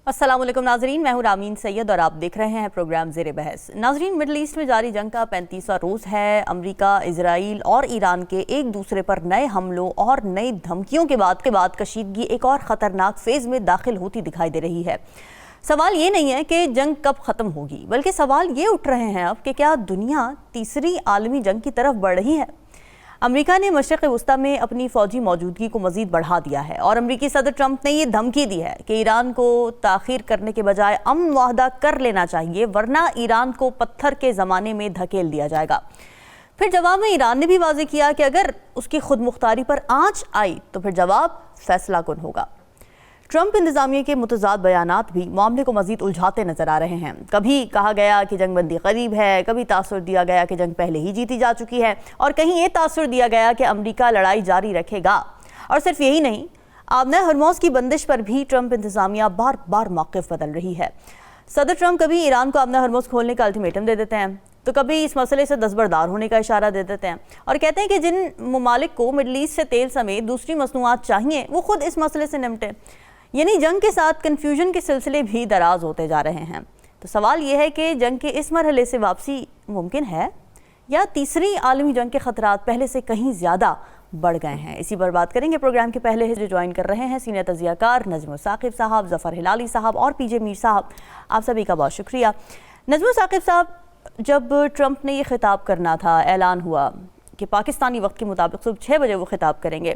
السلام علیکم ناظرین، میں ہوں رامین سید اور آپ دیکھ رہے ہیں پروگرام زیر بحث۔ ناظرین، مڈل ایسٹ میں جاری جنگ کا 35واں روز ہے۔ امریکہ، اسرائیل اور ایران کے ایک دوسرے پر نئے حملوں اور نئی دھمکیوں کے بعد کشیدگی ایک اور خطرناک فیز میں داخل ہوتی دکھائی دے رہی ہے۔ سوال یہ نہیں ہے کہ جنگ کب ختم ہوگی، بلکہ سوال یہ اٹھ رہے ہیں اب کہ کیا دنیا تیسری عالمی جنگ کی طرف بڑھ رہی ہے؟ امریکہ نے مشرق وسطی میں اپنی فوجی موجودگی کو مزید بڑھا دیا ہے اور امریکی صدر ٹرمپ نے یہ دھمکی دی ہے کہ ایران کو تاخیر کرنے کے بجائے امن معاہدہ کر لینا چاہیے، ورنہ ایران کو پتھر کے زمانے میں دھکیل دیا جائے گا۔ پھر جواب میں ایران نے بھی واضح کیا کہ اگر اس کی خود مختاری پر آنچ آئی تو پھر جواب فیصلہ کن ہوگا۔ ٹرمپ انتظامیہ کے متضاد بیانات بھی معاملے کو مزید الجھاتے نظر آ رہے ہیں۔ کبھی کہا گیا کہ جنگ بندی قریب ہے، کبھی تاثر دیا گیا کہ جنگ پہلے ہی جیتی جا چکی ہے، اور کہیں یہ تاثر دیا گیا کہ امریکہ لڑائی جاری رکھے گا۔ اور صرف یہی نہیں، آبنہ ہرموز کی بندش پر بھی ٹرمپ انتظامیہ بار بار موقف بدل رہی ہے۔ صدر ٹرمپ کبھی ایران کو آبنہ ہرموز کھولنے کا الٹیمیٹم دے دیتے ہیں، تو کبھی اس مسئلے سے دستبردار ہونے کا اشارہ دے دیتے ہیں، اور کہتے ہیں کہ جن ممالک کو مڈل ایسٹ سے تیل سمیت دوسری مصنوعات چاہیے وہ خود اس مسئلے سے نمٹیں۔ یعنی جنگ کے ساتھ کنفیوژن کے سلسلے بھی دراز ہوتے جا رہے ہیں۔ تو سوال یہ ہے کہ جنگ کے اس مرحلے سے واپسی ممکن ہے یا تیسری عالمی جنگ کے خطرات پہلے سے کہیں زیادہ بڑھ گئے ہیں؟ اسی پر بات کریں گے۔ پروگرام کے پہلے جو جوائن کر رہے ہیں سینئر تجزیہ کار نجم ثاقب صاحب، ظفر ہلالی صاحب اور پی جے میر صاحب، آپ سبھی کا بہت شکریہ۔ نجم ثاقب صاحب، جب ٹرمپ نے یہ خطاب کرنا تھا، اعلان ہوا کہ پاکستانی وقت کے مطابق صبح 6 بجے وہ خطاب کریں گے،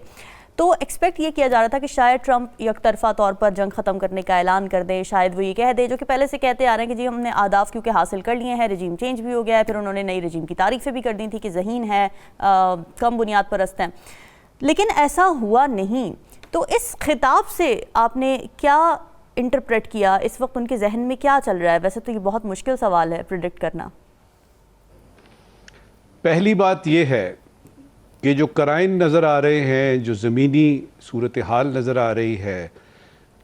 تو ایکسپیکٹ یہ کیا جا رہا تھا کہ شاید ٹرمپ یک طرفہ طور پر جنگ ختم کرنے کا اعلان کر دیں، شاید وہ یہ کہہ دے جو کہ پہلے سے کہتے آ رہے ہیں کہ جی ہم نے اہداف کیونکہ حاصل کر لیے ہیں، رجیم چینج بھی ہو گیا ہے۔ پھر انہوں نے نئی رجیم کی تعریفیں بھی کر دی تھی کہ ذہین ہے، کم بنیاد پرست ہیں، لیکن ایسا ہوا نہیں۔ تو اس خطاب سے آپ نے کیا انٹرپریٹ کیا؟ اس وقت ان کے ذہن میں کیا چل رہا ہے؟ ویسے تو یہ بہت مشکل سوال ہے پریڈکٹ کرنا۔ پہلی بات یہ ہے کہ جو قرائن نظر آ رہے ہیں، جو زمینی صورتحال نظر آ رہی ہے،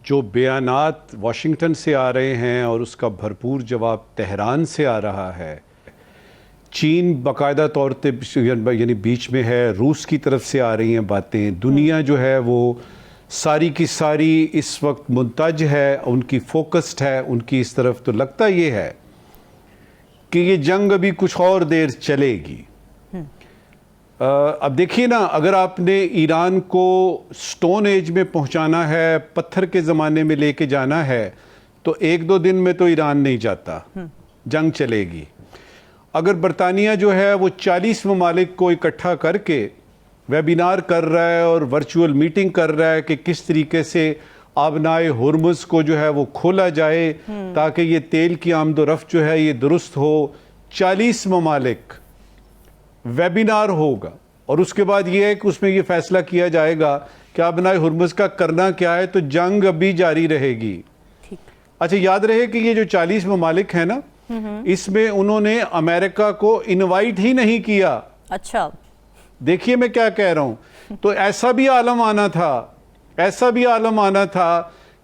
جو بیانات واشنگٹن سے آ رہے ہیں اور اس کا بھرپور جواب تہران سے آ رہا ہے، چین باقاعدہ طور پہ یعنی بیچ میں ہے، روس کی طرف سے آ رہی ہیں باتیں، دنیا جو ہے وہ ساری کی ساری اس وقت منتج ہے، ان کی فوکسڈ ہے ان کی اس طرف۔ تو لگتا یہ ہے کہ یہ جنگ ابھی کچھ اور دیر چلے گی۔ اب دیکھیے نا، اگر آپ نے ایران کو سٹون ایج میں پہنچانا ہے، پتھر کے زمانے میں لے کے جانا ہے، تو 1-2 دن میں تو ایران نہیں جاتا، جنگ چلے گی۔ اگر برطانیہ جو ہے وہ 40 ممالک کو اکٹھا کر کے ویبینار کر رہا ہے اور ورچوئل میٹنگ کر رہا ہے کہ کس طریقے سے آبنائے ہرمز کو جو ہے وہ کھولا جائے تاکہ یہ تیل کی آمد و رفت جو ہے یہ درست ہو، 40 ممالک ویبینار ہوگا، اور اس کے بعد یہ ہے کہ اس میں یہ فیصلہ کیا جائے گا کہ آبنائے ہرمز کا کرنا کیا ہے۔ تو جنگ ابھی جاری رہے گی۔ اچھا، یاد رہے کہ یہ جو 40 ممالک ہیں نا، اس میں انہوں نے امریکہ کو انوائٹ ہی نہیں کیا۔ اچھا، دیکھیے میں کیا کہہ رہا ہوں۔ تو ایسا بھی عالم آنا تھا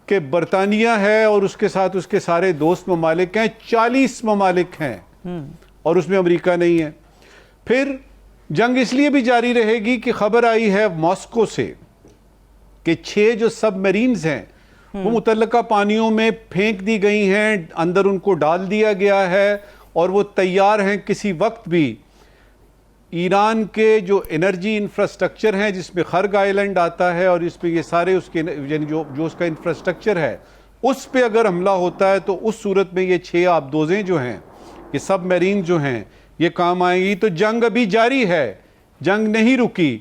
کہ برطانیہ ہے اور اس کے ساتھ اس کے سارے دوست ممالک ہیں، 40 ممالک ہیں، اور اس میں امریکہ نہیں ہے۔ پھر جنگ اس لیے بھی جاری رہے گی کہ خبر آئی ہے ماسکو سے کہ 6 جو سب میرینز ہیں وہ متعلقہ پانیوں میں پھینک دی گئی ہیں، اندر ان کو ڈال دیا گیا ہے، اور وہ تیار ہیں کسی وقت بھی ایران کے جو انرجی انفراسٹرکچر ہیں، جس میں خرگ آئیلینڈ آتا ہے اور اس پہ یہ سارے اس کے یعنی جو اس کا انفراسٹرکچر ہے، اس پہ اگر حملہ ہوتا ہے تو اس صورت میں یہ 6 آبدوزیں جو ہیں، یہ سب میرین جو ہیں، یہ کام آئیں گی۔ تو جنگ ابھی جاری ہے، جنگ نہیں رکی۔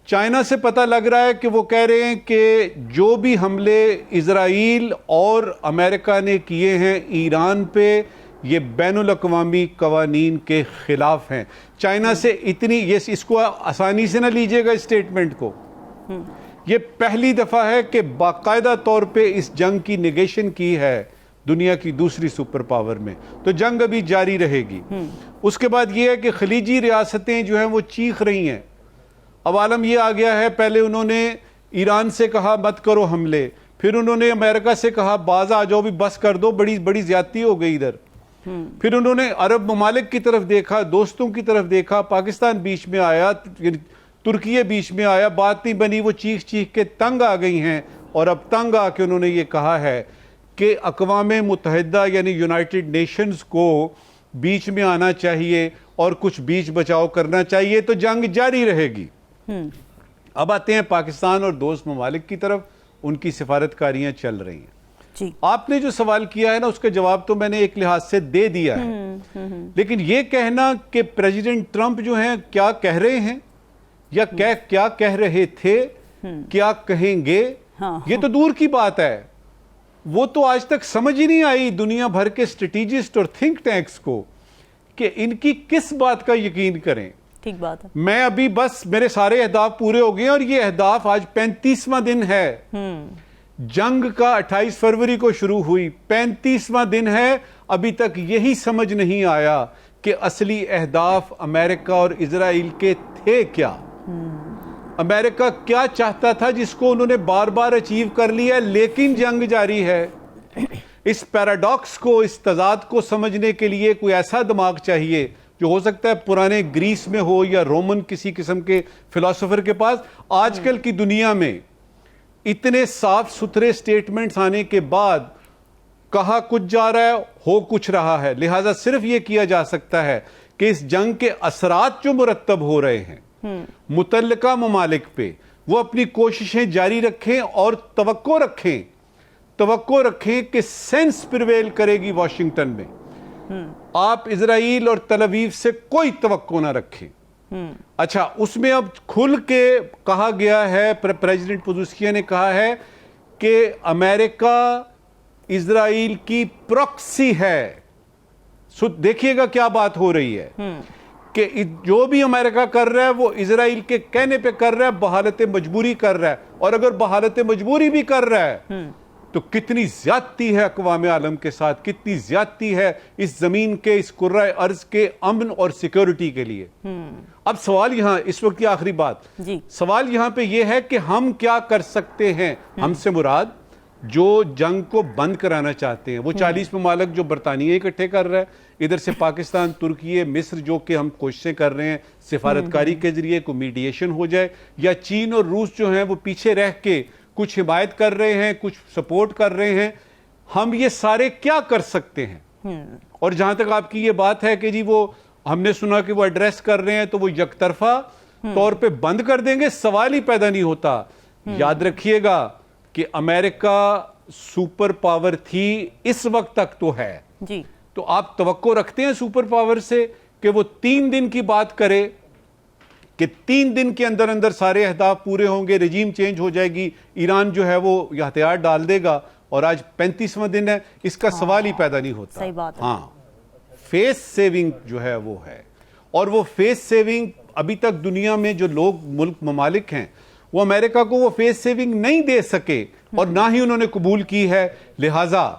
چائنا سے پتہ لگ رہا ہے کہ وہ کہہ رہے ہیں کہ جو بھی حملے اسرائیل اور امریکہ نے کیے ہیں ایران پہ، یہ بین الاقوامی قوانین کے خلاف ہیں۔ چائنا سے اتنی اس کو آسانی سے نہ لیجئے گا اسٹیٹمنٹ کو۔ یہ پہلی دفعہ ہے کہ باقاعدہ طور پہ اس جنگ کی نیگیشن کی ہے دنیا کی دوسری سپر پاور میں۔ تو جنگ ابھی جاری رہے گی۔ اس کے بعد یہ ہے کہ خلیجی ریاستیں جو ہیں وہ چیخ رہی ہیں۔ اب عالم یہ آ گیا ہے، پہلے انہوں نے ایران سے کہا مت کرو حملے، پھر انہوں نے امریکہ سے کہا باز آ جاؤ بھی، بس کر دو، بڑی زیادتی ہو گئی ادھر۔ پھر انہوں نے عرب ممالک کی طرف دیکھا، دوستوں کی طرف دیکھا، پاکستان بیچ میں آیا، ترکیہ بیچ میں آیا، بات نہیں بنی، وہ چیخ کے تنگ آ گئی ہیں، اور اب تنگ آ کے انہوں نے یہ کہا ہے کہ اقوام متحدہ یعنی یونائٹڈ نیشنز کو بیچ میں آنا چاہیے اور کچھ بیچ بچاؤ کرنا چاہیے تو جنگ جاری رہے گی. اب آتے ہیں پاکستان اور دوست ممالک کی طرف. ان کی سفارتکاریاں چل رہی ہیں. جی آپ نے جو سوال کیا ہے نا اس کا جواب تو میں نے ایک لحاظ سے دے دیا ہے, لیکن یہ کہنا کہ پریزیڈنٹ ٹرمپ جو ہیں کیا کہہ رہے ہیں یا کیا کہہ رہے تھے, کیا کہیں گے, یہ تو دور کی بات ہے. وہ تو آج تک سمجھ ہی نہیں آئی دنیا بھر کے اسٹریٹجسٹ اور تھنک ٹینکس کو کہ ان کی کس بات کا یقین کریں. ٹھیک بات ہے. میں ابھی بس میرے سارے اہداف پورے ہو گئے اور یہ اہداف آج 35واں دن ہے. جنگ کا 28 فروری کو شروع ہوئی, 35واں دن ہے, ابھی تک یہی سمجھ نہیں آیا کہ اصلی اہداف امریکہ اور اسرائیل کے تھے کیا. امریکہ کیا چاہتا تھا جس کو انہوں نے بار بار اچیو کر لیا, لیکن جنگ جاری ہے. اس پیراڈاکس کو, اس تضاد کو سمجھنے کے لیے کوئی ایسا دماغ چاہیے جو ہو سکتا ہے پرانے گریس میں ہو یا رومن کسی قسم کے فلاسفر کے پاس. آج کل کی دنیا میں اتنے صاف ستھرے سٹیٹمنٹس آنے کے بعد کہا کچھ جا رہا ہے, ہو کچھ رہا ہے. لہٰذا صرف یہ کیا جا سکتا ہے کہ اس جنگ کے اثرات جو مرتب ہو رہے ہیں متعلقہ ممالک پہ, وہ اپنی کوششیں جاری رکھیں اور توقع رکھیں کہ سینس پریویل کرے گی واشنگٹن میں. آپ اسرائیل اور تل ابیب سے کوئی توقع نہ رکھیں. اچھا, اس میں اب کھل کے کہا گیا ہے, پریزیڈنٹ پوزیشن نے کہا ہے کہ امریکہ اسرائیل کی پروکسی ہے. دیکھیے گا کیا بات ہو رہی ہے کہ جو بھی امریکہ کر رہا ہے وہ اسرائیل کے کہنے پہ کر رہا ہے, بحالت مجبوری کر رہا ہے. اور اگر بحالت مجبوری بھی کر رہا ہے تو کتنی زیادتی ہے اقوام عالم کے ساتھ, کتنی زیادتی ہے اس زمین کے, اس کرۂ ارض کے امن اور سیکیورٹی کے لیے. اب سوال یہاں, اس وقت کی آخری بات, سوال یہاں پہ یہ ہے کہ ہم کیا کر سکتے ہیں. ہم سے مراد جو جنگ کو بند کرانا چاہتے ہیں وہ 40 ممالک جو برطانیہ اکٹھے کر رہا ہے, ادھر سے پاکستان, ترکی, مصر جو کہ ہم کوششیں کر رہے ہیں سفارتکاری کے ذریعے کو میڈیشن ہو جائے, یا چین اور روس جو ہیں وہ پیچھے رہ کے کچھ حمایت کر رہے ہیں, کچھ سپورٹ کر رہے ہیں. ہم یہ سارے کیا کر سکتے ہیں؟ اور جہاں تک آپ کی یہ بات ہے کہ جی وہ ہم نے سنا کہ وہ ایڈریس کر رہے ہیں تو وہ یک طرفہ طور پہ بند کر دیں گے, سوال ہی پیدا نہیں ہوتا. یاد رکھیے گا کہ امریکہ سپر پاور تھی, اس وقت تک تو ہے. تو آپ توقع رکھتے ہیں سپر پاور سے کہ وہ 3 دن کی بات کرے کہ 3 دن کے اندر اندر سارے اہداف پورے ہوں گے, رجیم چینج ہو جائے گی, ایران جو ہے وہ ہتھیار ڈال دے گا, اور آج 35واں دن ہے, اس کا سوال ہی پیدا نہیں ہوتا. صحیح بات ہے. ہاں, فیس سیونگ جو ہے وہ ہے, اور وہ فیس سیونگ ابھی تک دنیا میں جو لوگ ملک ممالک ہیں وہ امریکہ کو وہ فیس سیونگ نہیں دے سکے اور نہ ہی انہوں نے قبول کی ہے. لہٰذا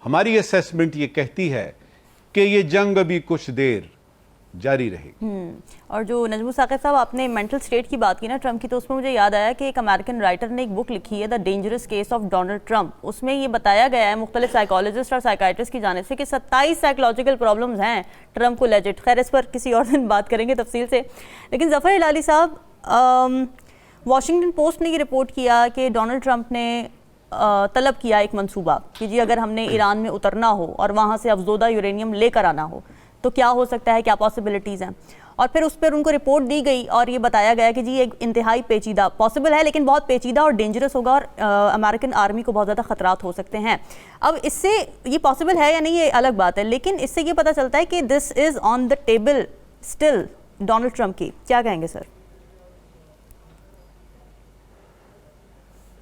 ہماری اسیسمنٹ یہ کہتی ہے کہ یہ جنگ ابھی کچھ دیر جاری رہے گی. اور جو نجم ثاقب صاحب آپ نے مینٹل سٹیٹ کی بات کی نا ٹرمپ کی, تو اس میں مجھے یاد آیا کہ ایک امریکن رائٹر نے ایک بک لکھی ہے the dangerous case of Donald Trump. اس میں یہ بتایا گیا ہے مختلف سائیکالوجسٹ اور سائیکائٹرسٹ کی جانب سے کہ 27 سائیکولوجیکل پرابلمز ہیں ٹرمپ کو لیجٹ. خیر اس پر کسی اور دن بات کریں گے تفصیل سے. لیکن ظفر ہلالی صاحب, واشنگٹن پوسٹ نے یہ رپورٹ کیا کہ ڈونلڈ ٹرمپ نے طلب کیا ایک منصوبہ کہ جی اگر ہم نے ایران میں اترنا ہو اور وہاں سے افزودہ یورینیم لے کر آنا ہو تو کیا ہو سکتا ہے, کیا پاسبلٹیز ہیں. اور پھر اس پر ان کو رپورٹ دی گئی اور یہ بتایا گیا کہ جی ایک انتہائی پیچیدہ, پاسبل ہے لیکن بہت پیچیدہ اور ڈینجرس ہوگا, اور امریکن آرمی کو بہت زیادہ خطرات ہو سکتے ہیں. اب اس سے یہ پاسبل ہے یا نہیں یہ الگ بات ہے, لیکن اس سے یہ پتہ چلتا ہے کہ this is on the table still Donald Trump کی. کیا کہیں گے سر؟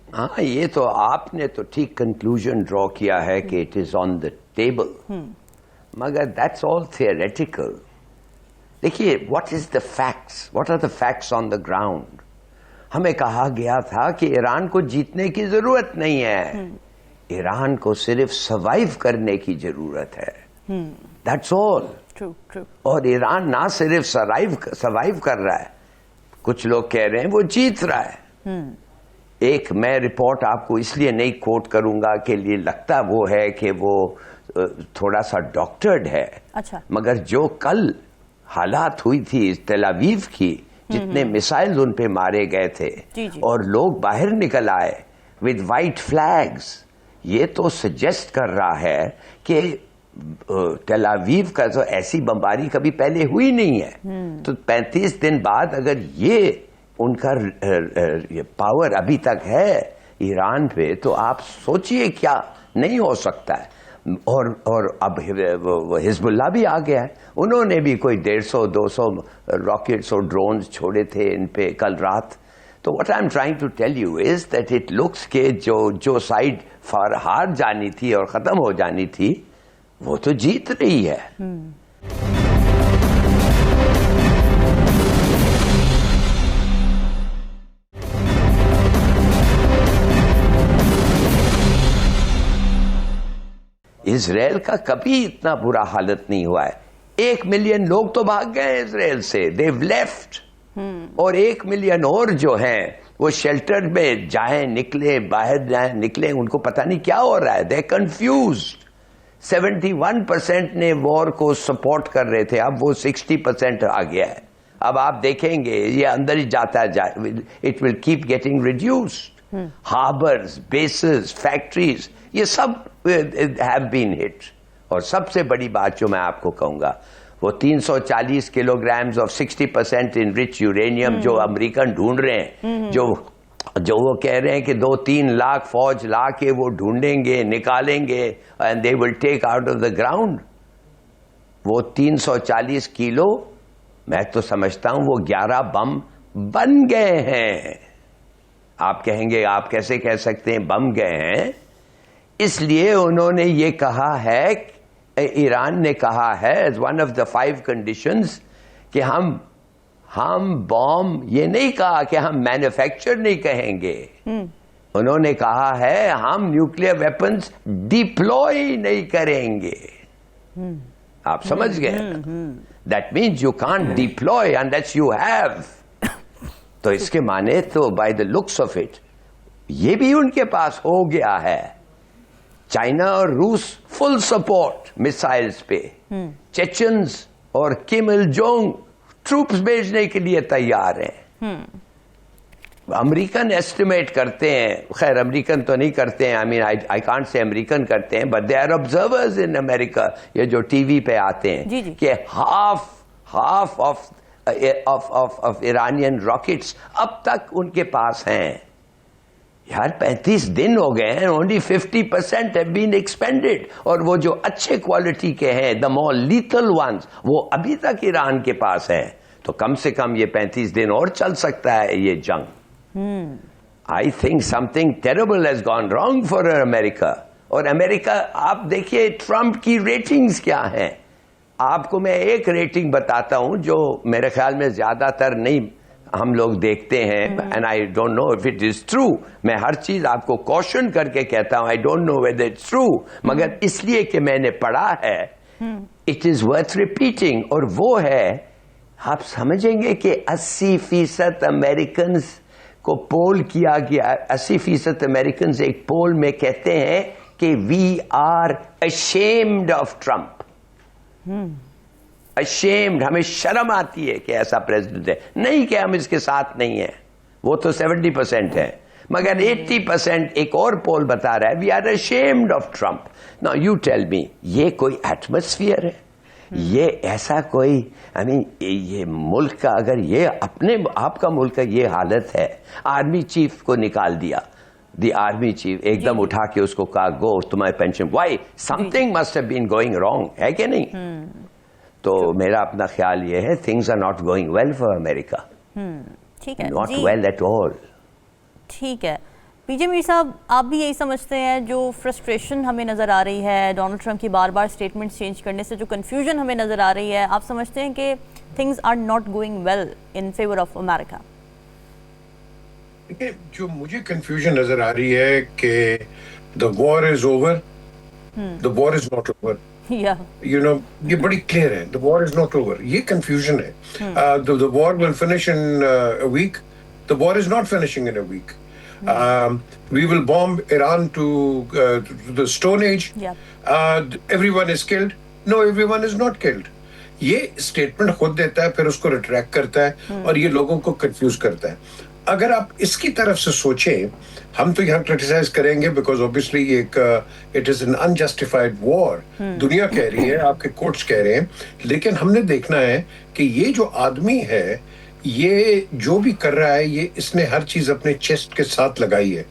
ہاں, یہ تو آپ نے تو ٹھیک کنکلوژن ڈرا کیا ہے کہ it is on the table, مگر دیٹس آل تھیوریٹیکل. دیکھیے, what is the facts, what are the facts on the ground. ہمیں کہا گیا تھا کہ ایران کو جیتنے کی ضرورت نہیں ہے, ایران کو صرف سروائیو کرنے کی ضرورت ہے. That's all. اور ایران نہ صرف سروائیو کر رہا ہے, کچھ لوگ کہہ رہے ہیں وہ جیت رہا ہے. ایک میں رپورٹ آپ کو اس لیے نہیں کوٹ کروں گا کہ لیے لگتا وہ ہے کہ وہ تھوڑا سا ڈاکٹرڈ ہے, مگر جو کل حالات ہوئی تھی تل ابیب کی, جتنے میسائلز ان پہ مارے گئے تھے اور لوگ باہر نکل آئے ود وائٹ فلیگز, یہ تو سجیسٹ کر رہا ہے کہ ٹیل اویو کا تو ایسی بمباری کبھی پہلے ہوئی نہیں ہے. تو 35 دن بعد اگر یہ ان کا پاور ابھی تک ہے ایران پہ, تو آپ سوچئے کیا نہیں ہو سکتا ہے. اور اب حزب اللہ بھی آ گیا ہے, انہوں نے بھی کوئی 150-200 راکٹس اور ڈرونز چھوڑے تھے ان پہ کل رات. تو what I'm trying to tell you is that it looks کہ جو سائڈ ہار جانی تھی اور ختم ہو جانی تھی وہ تو جیت رہی ہے. اسرائیل کا کبھی اتنا برا حالت نہیں ہوا ہے. 1 ملین لوگ تو بھاگ گئے ہیں اسرائیل سے, they've left. اور 1 ملین اور جو ہیں وہ شیلٹر میں جائیں نکلے, باہر جائیں نکلے, ان کو پتہ نہیں کیا ہو رہا ہے. they're confused. 71% نے وار کو سپورٹ کر رہے تھے, اب وہ 60% آ گیا ہے. اب آپ دیکھیں گے یہ اندر ہی جاتا ہے, it will keep getting reduced. Harbours, bases, factories, یہ سب have been hit. اور سب سے بڑی بات جو میں آپ کو کہوں گا, وہ 340 کلوگرامز آف 60% enriched uranium جو امریکن ڈھونڈ رہے ہیں, جو وہ کہہ رہے ہیں کہ 2-3 لاکھ فوج لا کے وہ ڈھونڈیں گے, نکالیں گے, and they will take out of the ground. وہ 340 کلو, میں تو سمجھتا ہوں وہ 11 بم بن گئے ہیں. آپ کہیں گے آپ کیسے کہہ سکتے ہیں بم گئے ہیں؟ اس لیے انہوں نے یہ کہا ہے, ایران نے کہا ہے as one of the 5 conditions کہ ہم بوم, یہ نہیں کہا کہ ہم مینوفیکچر نہیں کہیں گے, انہوں نے کہا ہے ہم نیوکلیئر ویپنز ڈپلوئی نہیں کریں گے. آپ سمجھ گئے؟ That means you can't deploy unless you have. تو اس کے معنی تو by the looks of it یہ بھی ان کے پاس ہو گیا ہے. چائنا اور روس فل سپورٹ میسائلز پہ, چیچنز اور کم il جونگ ٹروپس بھیجنے کے لیے تیار ہیں. امریکن ایسٹیمیٹ کرتے ہیں, خیر امریکن تو نہیں کرتے ہیں, آئی کانٹ سے امریکن کرتے ہیں, بٹ دے آر آبزرورز ان امریکہ, یہ جو ٹی وی پہ آتے ہیں کہ ہاف آف ایرانین راکٹس اب تک ان کے پاس ہیں. یار 35 دن ہو گئے ہیں, only 50% have been expended. اور وہ جو اچھے کوالٹی کے ہیں, the more lethal ones, وہ ابھی تک ایران کے پاس ہیں. تو کم سے کم یہ 35 دن اور چل سکتا ہے یہ جنگ. I think something terrible has gone wrong for America. اور امریکہ آپ دیکھیے ٹرمپ کی ریٹنگز کیا ہیں. آپ کو میں ایک ریٹنگ بتاتا ہوں جو میرے خیال میں زیادہ تر نہیں ہم لوگ دیکھتے ہیں, and I don't know if it is true. میں ہر چیز آپ کو کوشن کر کے کہتا ہوں, I don't know whether it's true, مگر اس لیے کہ میں نے پڑھا ہے, it is worth repeating. اور وہ ہے, آپ سمجھیں گے کہ 80% امریکنز کو پول کیا گیا, 80% امریکنز ایک پول میں کہتے ہیں کہ we are ashamed of Trump. ashamed, ہمیں شرم آتی ہے کہ ایسا پریزیڈنٹ ہے. نہیں کہ ہم اس کے ساتھ نہیں ہیں, وہ تو 70% ہے, مگر 80% ایک اور پول بتا رہا ہے we are ashamed of Trump. Now you tell me, یہ کوئی ایٹماسفیئر ہے؟ یہ ایسا کوئی یہ ملک کا اگر یہ اپنے آپ کا ملک کا یہ حالت ہے, آرمی چیف کو نکال دیا, دی آرمی چیف ایک دم اٹھا کے اس کو کہا گو تمہاری pension, why something must have been going wrong, ہے کہ نہیں؟ تو میرا اپنا خیال یہ ہے things are not going well for America, not well at all. ٹھیک ہے پی جے میر صاحب, آپ بھی یہی سمجھتے ہیں جو فرسٹریشن ہمیں نظر آ رہی ہے ڈونلڈ ٹرمپ کی بار بار اسٹیٹمنٹس چینج کرنے سے, جو کنفیوژن ہمیں نظر آ رہی ہے, آپ سمجھتے ہیں کہ things are not going well in favour of America? جو مجھے کنفیوژن نظر آ رہی ہے کہ the war is over, the war is not over. You know, یہ بڑی کلیئر ہے, the war is not over. یہ confusion ہے. The war will finish in a week. The war is not finishing in a week. We will bomb Iran to the Stone Age. Everyone is killed. No, everyone is not killed. یہ statement خود دیتا ہے, پھر اس کو retract کرتا ہے, اور یہ لوگوں کو کنفیوز کرتا ہے. اگر آپ اس کی طرف سے سوچیں, ہم تو یہاں کرٹیسائز کریں گے بیکاز اوبیسلی ایک اٹ از این انجسٹیفائڈ وار, دنیا کہہ رہی ہے, آپ کے کورٹس کہہ رہے ہیں, لیکن ہم نے دیکھنا ہے کہ یہ جو آدمی ہے یہ جو بھی کر رہا ہے یہ اس نے ہر چیز اپنے چیسٹ کے ساتھ لگائی ہے,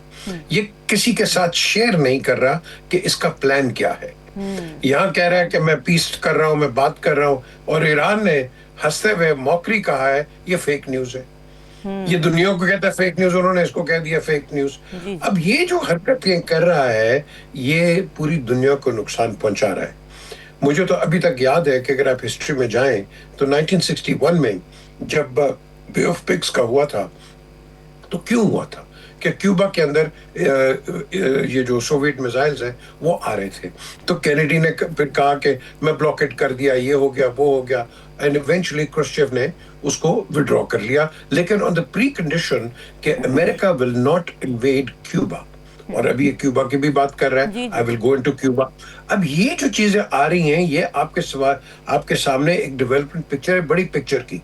یہ کسی کے ساتھ شیئر نہیں کر رہا کہ اس کا پلان کیا ہے. یہاں کہہ رہا ہے کہ میں پیس کر رہا ہوں, میں بات کر رہا ہوں, اور ایران نے ہنستے ہوئے موکری کہا ہے یہ فیک نیوز ہے. یہ دنیا کو کہتا ہے فیک نیوز, انہوں نے اس کو کہہ دیا فیک نیوز. اب یہ جو حرکتیں کر رہا ہے یہ پوری دنیا کو نقصان پہنچا رہا ہے. مجھے تو ابھی تک یاد ہے کہ اگر آپ ہسٹری میں جائیں تو 1961 میں جب بے آف پگس کا ہوا تھا تو کیوں ہوا تھا کہ کیوبا کے اندر یہ جو سوویٹ میزائلز ہیں وہ آ رہے تھے, تو کینیڈی نے پھر کہا کہ میں بلاکیٹ کر دیا, یہ ہو گیا وہ ہو گیا, اینڈ ایونچولی کرشچیو نے اس کو ودرا کر لیا, لیکن آن دا پری کنڈیشن کہ امریکہ ول ناٹ انویڈ کیوبا. اور ابھی یہ کیوبا کی بھی بات کر رہا ہے, آئی ول گو انٹو کیوبا. اب یہ جو چیزیں آ رہی ہیں یہ آپ کے سامنے ایک ڈیولپمنٹ پکچر ہے, بڑی پکچر کی.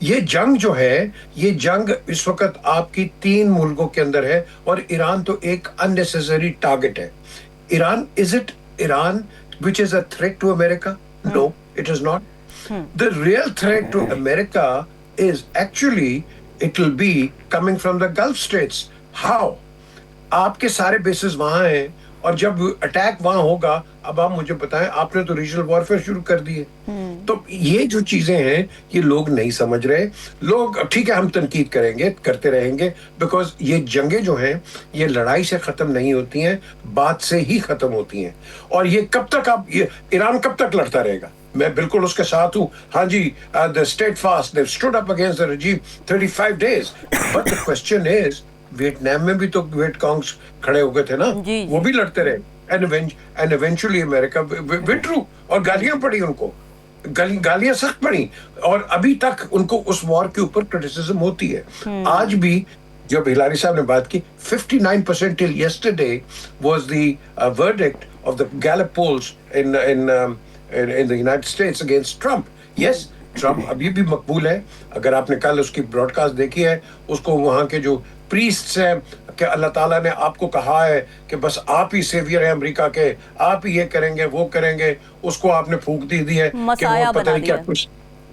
یہ جنگ جو ہے, یہ جنگ اس وقت آپ کی 3 ملکوں کے اندر ہے, اور ایران تو ایک unnecessary target ہے. Iran, is it Iran which is a threat to America? No, it is not. The real threat to America is actually, it will be coming from the Gulf states. How? آپ کے سارے bases وہاں ہیں, اور جب attack وہاں ہوگا, اب آپ مجھے بتائیں, آپ نے تو ریجنل وارفیئر شروع کر دیے. تو یہ جو چیزیں ہیں یہ لوگ نہیں سمجھ رہے. لوگ ٹھیک ہے ہم تنقید کریں گے, کرتے رہیں گے, بیکاز یہ جنگیں جو ہیں یہ لڑائی سے ختم نہیں ہوتی ہیں, بات سے ہی ختم ہوتی ہیں. اور یہ کب تک ایران کب تک لڑتا رہے گا؟ میں بالکل اس کے ساتھ ہوں. ہاں جی, the steadfast, they've stood up against the regime 35 days. But the question is, Vietnam میں بھی تو ویٹ کانگس کھڑے ہو گئے تھے نا, وہ بھی لڑتے رہے, and eventually America withdrew, اور گالیاں پڑی ان کو, گالیاں سخت پڑی, اور ابھی تک ان کو اس وار کے اوپر کرٹیسزم ہوتی ہے. آج بھی جب ہلاری صاحب نے بات کی, 59% till yesterday was the verdict of the Gallup polls in the United States against Trump. Yes, Trump ابھی بھی مقبول ہے. اگر آپ نے کل اس کی براڈ کاسٹ دیکھی ہے, اس کو وہاں کے جو پریسٹس ہیں کہ اللہ تعالیٰ نے آپ کو کہا ہے کہ بس آپ ہی سیویئر ہیں امریکہ کے, آپ ہی یہ کریں گے وہ کریں گے, اس کو آپ نے پھونک دی ہے کہ وہ پتہ نہیں کیا کچھ.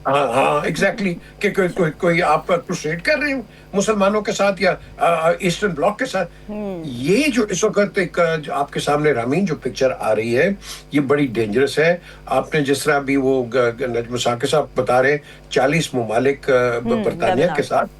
ہاں ایگزیکٹلی, کہ کوئی آپ کروسیڈ کر رہے ہیں مسلمانوں کے ساتھ یا ایسٹرن بلاک کے ساتھ. یہ جو اس وقت ایک آپ کے سامنے رامین جو پکچر آ رہی ہے یہ بڑی ڈینجرس ہے. آپ نے جس طرح بھی وہ نجم ثاقب صاحب بتا رہے 40 ممالک برطانیہ کے ساتھ,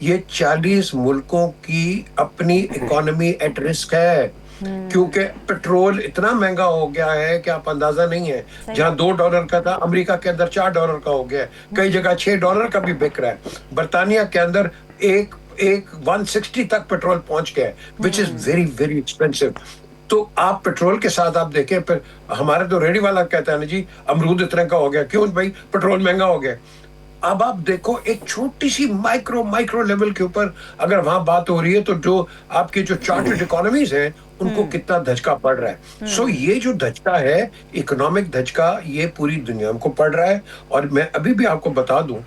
یہ 40 ملکوں کی اپنی اکانومی ایٹ رسک ہے, کیونکہ پیٹرول اتنا مہنگا ہو گیا ہے کہ آپ اندازہ نہیں ہے. جہاں $2 کا تھا, امریکہ کے اندر $4 کا ہو گیا ہے, کئی جگہ $6 کا بھی بک رہا ہے. برطانیہ کے اندر ایک 160 تک پیٹرول پہنچ گیا ہے, which is very very expensive. تو آپ پیٹرول کے ساتھ آپ دیکھیں, پھر ہمارے تو ریڈی والا کہتا ہے نا جی امرود اتنے کا ہو گیا, کیوں بھائی پیٹرول مہنگا ہو گیا. اب آپ دیکھو ایک چھوٹی سی مائکرو لیول کے اوپر اگر وہاں بات ہو رہی ہے, تو جو آپ کی جو چارٹرڈ اکانومیز ہیں ان کو کتنا دھچکا پڑ رہا ہے. سو یہ جو دھچکا ہے, اکنامک دھچکا, یہ پوری دنیا کو پڑ رہا ہے. اور میں ابھی بھی آپ کو بتا دوں,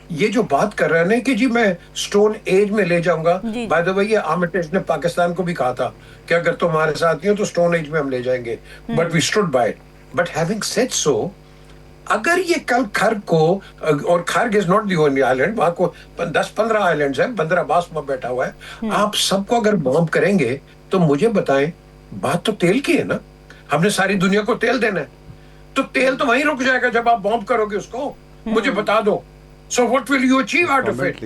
یہ جو بات کر رہے ہیں کہ جی میں سٹون ایج میں لے جاؤں گا, بائی دا وے یہ آرمیٹیج نے پاکستان کو بھی کہا تھا کہ اگر تم ہمارے ساتھ نہیں ہو تو سٹون ایج میں ہم لے جائیں گے, but we stood by it. But having said so, اگر یہ کل خرگ کو, اور Kharg is not the only island, وہاں کو 10-15 آئلینڈز ہیں, بندر عباس میں بیٹھا ہوا ہے, آپ سب کو اگر بومب کریں گے تو مجھے بتائیں, بات تو تیل کی ہے نا, ہم نے ساری دنیا کو تیل دینا ہے, تو تیل تو وہیں رک جائے گا جب آپ بومب کرو گے اس کو, مجھے بتا دو. So what will you achieve out of it?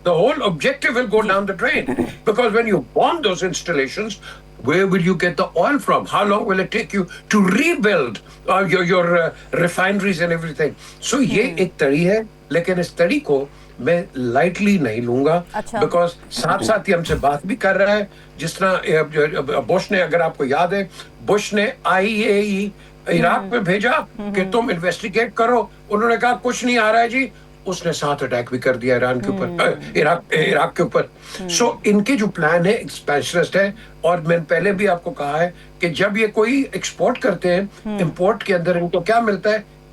The whole objective will go down the drain, because when you bomb those installations, where will you get the oil from? How long will it take you to rebuild your refineries and everything? So یہ ایک تڑی ہے, لیکن اس تڑی کو میں lightly نہیں لوں گا, because ساتھ ساتھ ہی ہم سے بات بھی کر رہا ہے. جس طرح بش نے, اگر آپ کو یاد ہے, بش نے IAEA عراق میں بھیجا کہ تم انویسٹیگیٹ کرو, انہوں نے کہا کچھ نہیں آ رہا ہے جی, اس نے 7 اٹیک بھی کر دیا ایران کے اوپر, عراق کے اوپر. سو ان کے جو پلان ہے ایکسپینشنسٹ ہے. اور میں نے پہلے بھی آپ کو کہا ہے کہ جب یہ کوئی ایکسپورٹ کرتے ہیں, امپورٹ کے اندر ان کو کیا ملتا ہے,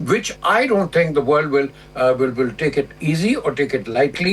which I don't think the world will take it easy or take it lightly.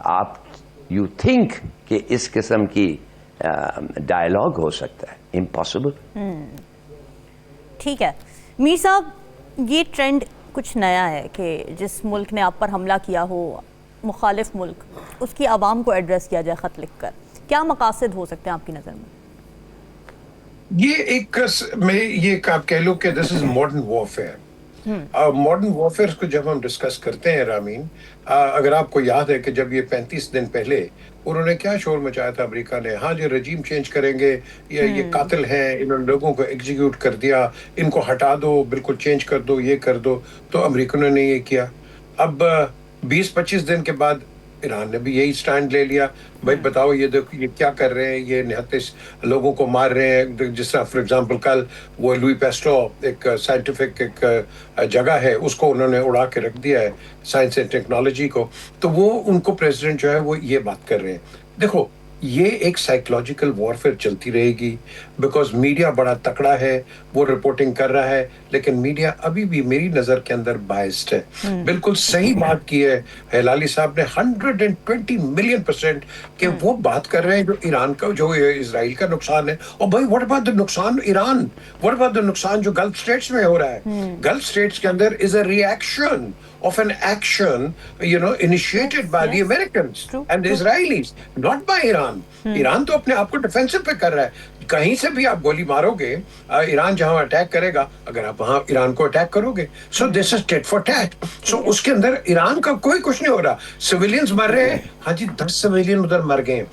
آپ یو تھنک کہ اس قسم کی ڈائلاگ ہو سکتا ہے؟ امپاسبل. ٹھیک ہے میر صاحب، یہ ٹرینڈ کچھ نیا ہے کہ جس ملک نے آپ پر حملہ کیا ہو، مخالف ملک، اس کی عوام کو ایڈریس کیا جائے خط لکھ کر. کیا مقاصد ہو سکتے ہیں آپ کی نظر میں؟ یہ آپ کہہ لو کہ this is modern warfare. Modern warfare کو جب ہم ڈسکس کرتے ہیں رامین، اگر آپ کو یاد ہے کہ جب یہ 35 دن پہلے انہوں نے کیا شور مچایا تھا امریکہ نے، ہاں جی رجیم چینج کریں گے، یہ قاتل ہیں، انہوں نے لوگوں کو ایگزیکیوٹ کر دیا، ان کو ہٹا دو، بالکل چینج کر دو، یہ کر دو. تو امریکنوں نے یہ کیا. اب 20-25 دن کے بعد ایران نے بھی یہی سٹینڈ لے لیا. بھائی بتاؤ یہ دیکھو یہ کیا کر رہے ہیں، یہ نہتس لوگوں کو مار رہے ہیں. جس طرح فار ایگزامپل کل وہ لوئی پیسٹو ایک سائنٹیفک ایک جگہ ہے، اس کو انہوں نے اڑا کے رکھ دیا ہے، سائنس اینڈ ٹیکنالوجی کو. تو وہ ان کو پریزیڈنٹ جو ہے وہ یہ بات کر رہے ہیں. دیکھو یہ ایک سائیکولوجیکل وارفیئر چلتی رہے گی، بیکاز میڈیا بڑا تکڑا ہے، وہ رپورٹنگ کر رہا ہے، لیکن میڈیا ابھی بھی میری نظر کے اندر بائسڈ ہے. بالکل صحیح بات کی ہے ہلالی صاحب نے 120 ملین% کہ وہ بات کر رہے ہیں جو ایران کا، جو اسرائیل کا نقصان ہے. اور بھائی واٹ اباؤٹ دا نقصان ایران، واٹ اباؤٹ دا نقصان جو گلف اسٹیٹس میں ہو رہا ہے. گلف اسٹیٹس کے اندر is a reaction of an action, initiated by the Americans and the Israelis, not by Iran. Iran تو اپنے آپ کو ڈیفینسو پہ کر رہا ہے. کہیں سے بھی آپ گولی مارو گے، ایران جہاں اٹیک کرے گا، اگر آپ وہاں ایران کو اٹیک کرو گے، سو دس از ٹیٹ فار ٹیٹ. سو اس کے اندر ایران کا کوئی کچھ نہیں ہو رہا. سویلینز مر رہے ہیں، ہاں جی 10 سویلین ادھر مر گئے.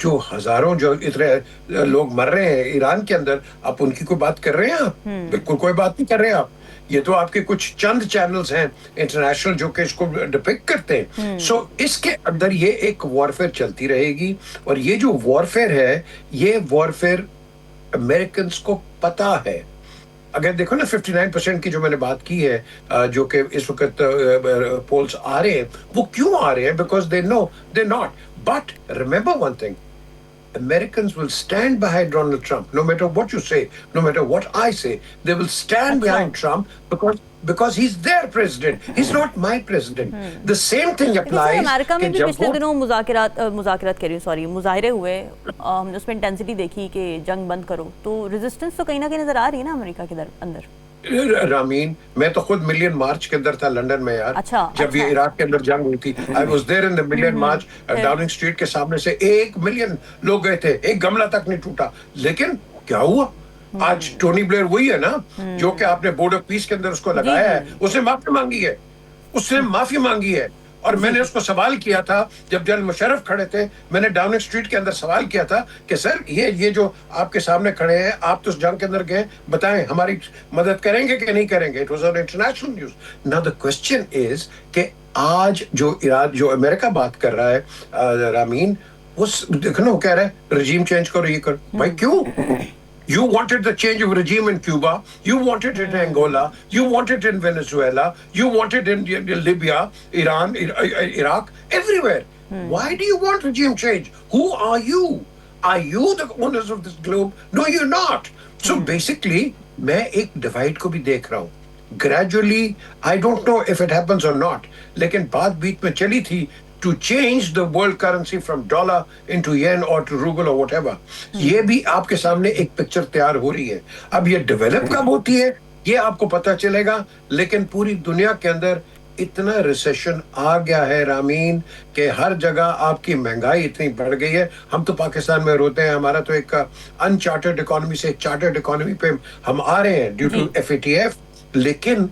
جو ہزاروں جو اتنے لوگ مر رہے ہیں ایران کے اندر، آپ ان کی کوئی بات کر رہے ہیں؟ آپ بالکل کوئی بات نہیں کر رہے ہیں. آپ یہ تو آپ کے کچھ چند چینلز ہیں انٹرنیشنل جو کہ اس کو ڈپکٹ کرتے ہیں. سو اس کے اندر یہ ایک وارفیئر چلتی رہے گی. اور یہ جو وارفیئر ہے، یہ وارفیئر امریکنز کو پتا ہے. اگر دیکھو نا 59% کی جو میں نے بات کی ہے، جو کہ اس وقت پولز آ رہے ہیں، وہ کیوں آ رہے ہیں؟ Because they know they not. But remember one thing, Americans will stand behind Donald Trump, no matter what you say, no matter what I say. They will stand behind Trump because he's their president. He's not my president. The same thing applies. امریکہ میں بھی پچھلے دنوں مذاکرات کہہ رہی ہوں، sorry, مظاہرے ہوئے، ہم نے اس میں انٹینسٹی دیکھی کہ جنگ بند کرو. تو ریزسٹنس تو کہیں نہ کہیں نظر آ رہی ہے نا امریکہ کے اندر. رامین میں تو خود ملین مارچ کے اندر تھا لنڈن میں یار. جب یہ عراق کے اندر جنگ ہوئی تھی، I was there in the million march. Downing Street کے سامنے سے 1 ملین لوگ گئے تھے، ایک گملہ تک نہیں ٹوٹا. لیکن کیا ہوا؟ آج ٹونی بلیئر وہی ہے نا جو کہ آپ نے بورڈ آف پیس کے اندر اس کو لگایا ہے. اس نے معافی مانگی ہے، اس نے معافی مانگی ہے. اور میں نے اس کو سوال کیا تھا جب جنرل مشرف کھڑے تھے، میں نے ڈاؤننگ اسٹریٹ کے اندر سوال کیا تھا کہ سر یہ جو آپ کے سامنے کھڑے ہیں، آپ تو اس جنگ کے اندر گئے، بتائیں ہماری مدد کریں گے کہ نہیں کریں گے. It was on international news. Now the question از کہ آج جو امریکہ بات کر رہا ہے رامین، وہ دیکھو نا وہ کہہ رہا ہے رجیم چینج کرو، یہ کرو. بھائی کیوں؟ You wanted the change of regime in Cuba. You wanted it in Angola. You wanted it in Venezuela. You wanted it in Libya, Iran, Iraq, everywhere. Why do you want regime change? Who are you? Are you the owners of this globe? No, you're not. So basically, میں ایک divide کو بھی دیکھ رہا ہوں. Gradually, I don't know if it happens or not. لیکن بات بیچ میں چلی تھی to change the world currency from dollar into yen or to ruble or whatever. یہ بھی آپ کے سامنے ایک پکچر تیار ہو رہی ہے. اب یہ ڈیولپ کب ہوتی ہے یہ آپ کو پتہ چلے گا. لیکن پوری دنیا کے اندر اتنا ریسیشن آ گیا ہے رامین کہ ہر جگہ آپ کی مہنگائی اتنی بڑھ گئی ہے. ہم تو پاکستان میں روتے ہیں، ہمارا تو ایک انچارٹرڈ اکانومی سے ایک چارٹرڈ اکانومی پہ ہم آ رہے ہیں ڈیو ٹو FATF. لیکن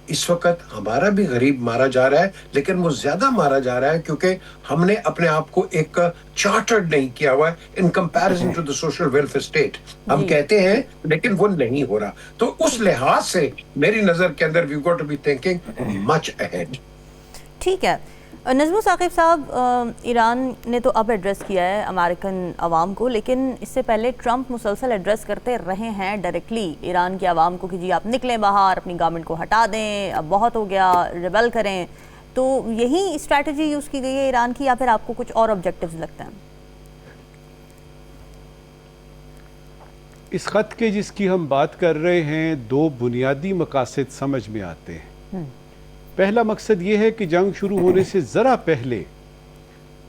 اس وقت ہمارا بھی غریب مارا جا رہا ہے، لیکن وہ زیادہ مارا جا رہا ہے کیونکہ ہم نے اپنے آپ کو ایک چارٹرڈ نہیں کیا ہوا ہے in comparison to the social welfare state. ہم کہتے ہیں لیکن وہ نہیں ہو رہا. تو اس لحاظ سے میری نظر کے اندر we got to be thinking much ahead. ٹھیک ہے نظم ثاقب صاحب، ایران نے تو اب ایڈریس کیا ہے امریکن عوام کو، لیکن اس سے پہلے ٹرمپ مسلسل ایڈریس کرتے رہے ہیں ڈائریکٹلی ایران کی عوام کو کہ جی آپ نکلیں باہر، اپنی گورنمنٹ کو ہٹا دیں، اب بہت ہو گیا، ریبل کریں. تو یہی اسٹریٹجی یوز کی گئی ہے ایران کی، یا پھر آپ کو کچھ اور آبجیکٹیوز لگتے ہیں؟ اس خط کے جس کی ہم بات کر رہے ہیں، 2 بنیادی مقاصد سمجھ میں آتے ہیں. پہلا مقصد یہ ہے کہ جنگ شروع ہونے سے ذرا پہلے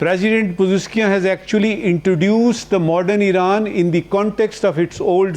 President Pezeshkian has actually introduced the modern Iran in the context of its old,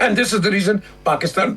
And this is the reason Pakistan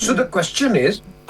So the question is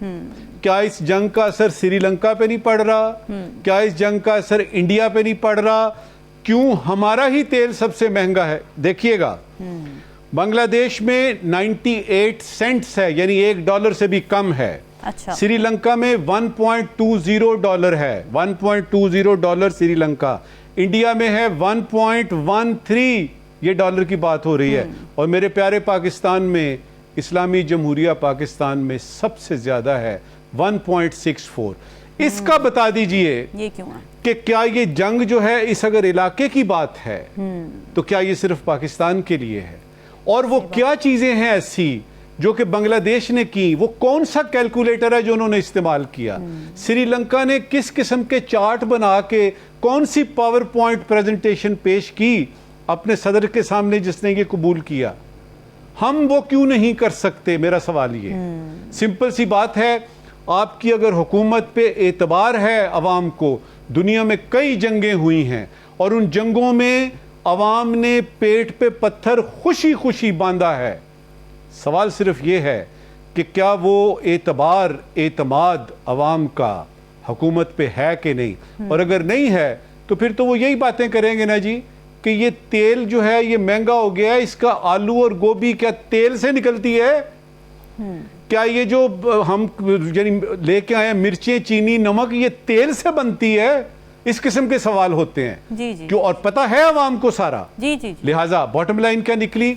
کیا اس جنگ کا اثر سری لنکا پہ نہیں پڑ رہا؟ کیا اس جنگ کا اثر انڈیا پہ نہیں پڑ رہا؟ کیوں ہمارا ہی تیل سب سے مہنگا ہے؟ دیکھیے گا بنگلہ دیش میں 98 سینٹس ہے، یعنی $1 سے بھی کم ہے. اچھا. سری لنکا میں $1.20 ہے، $1.20 سری لنکا. انڈیا میں ہے 1.13، یہ ڈالر کی بات ہو رہی ہے. اور میرے پیارے پاکستان میں، اسلامی جمہوریہ پاکستان میں سب سے زیادہ ہے 1.64. اس کا بتا دیجئے یہ کیوں ہے کہ کیا یہ جنگ جو ہے اس اگر علاقے کی بات ہے تو کیا یہ صرف پاکستان کے لیے ہے؟ اور وہ کیا چیزیں ہیں ایسی جو کہ بنگلہ دیش نے کی؟ وہ کون سا کیلکولیٹر ہے جو انہوں نے استعمال کیا؟ سری لنکا نے کس قسم کے چارٹ بنا کے کون سی پاور پوائنٹ پریزنٹیشن پیش کی اپنے صدر کے سامنے جس نے یہ قبول کیا؟ ہم وہ کیوں نہیں کر سکتے؟ میرا سوال یہ سمپل سی بات ہے. آپ کی اگر حکومت پہ اعتبار ہے عوام کو، دنیا میں کئی جنگیں ہوئی ہیں اور ان جنگوں میں عوام نے پیٹ پہ پتھر خوشی خوشی باندھا ہے. سوال صرف یہ ہے کہ کیا وہ اعتماد عوام کا حکومت پہ ہے کہ نہیں؟ اور اگر نہیں ہے تو پھر تو وہ یہی باتیں کریں گے نا جی کہ یہ تیل جو ہے یہ مہنگا ہو گیا ہے، اس کا آلو اور گوبھی کیا تیل سے نکلتی ہے؟ کیا یہ جو ہم یعنی لے کے آئے مرچیں، چینی، نمک، یہ تیل سے بنتی ہے؟ اس قسم کے سوال ہوتے ہیں. جی جی کیوں؟ اور پتہ ہے عوام کو سارا. جی جی لہٰذا باٹم لائن کیا نکلی؟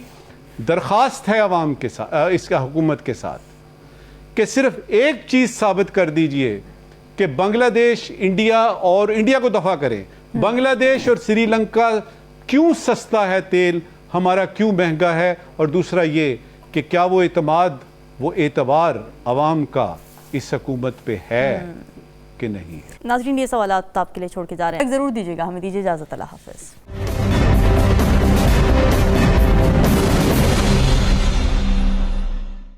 درخواست ہے عوام کے ساتھ، اس کا حکومت کے ساتھ کہ صرف ایک چیز ثابت کر دیجئے کہ بنگلہ دیش انڈیا کو دفع کریں. بنگلہ دیش اور سری لنکا کیوں سستا ہے تیل، ہمارا کیوں مہنگا ہے؟ اور دوسرا یہ کہ کیا وہ اعتبار عوام کا اس حکومت پہ ہے کہ نہیں ہے؟ ناظرین یہ سوالات آپ کے لیے چھوڑ کے جا رہے ہیں، ضرور دیجیے گا. ہمیں دیجیے اجازت. اللہ حافظ.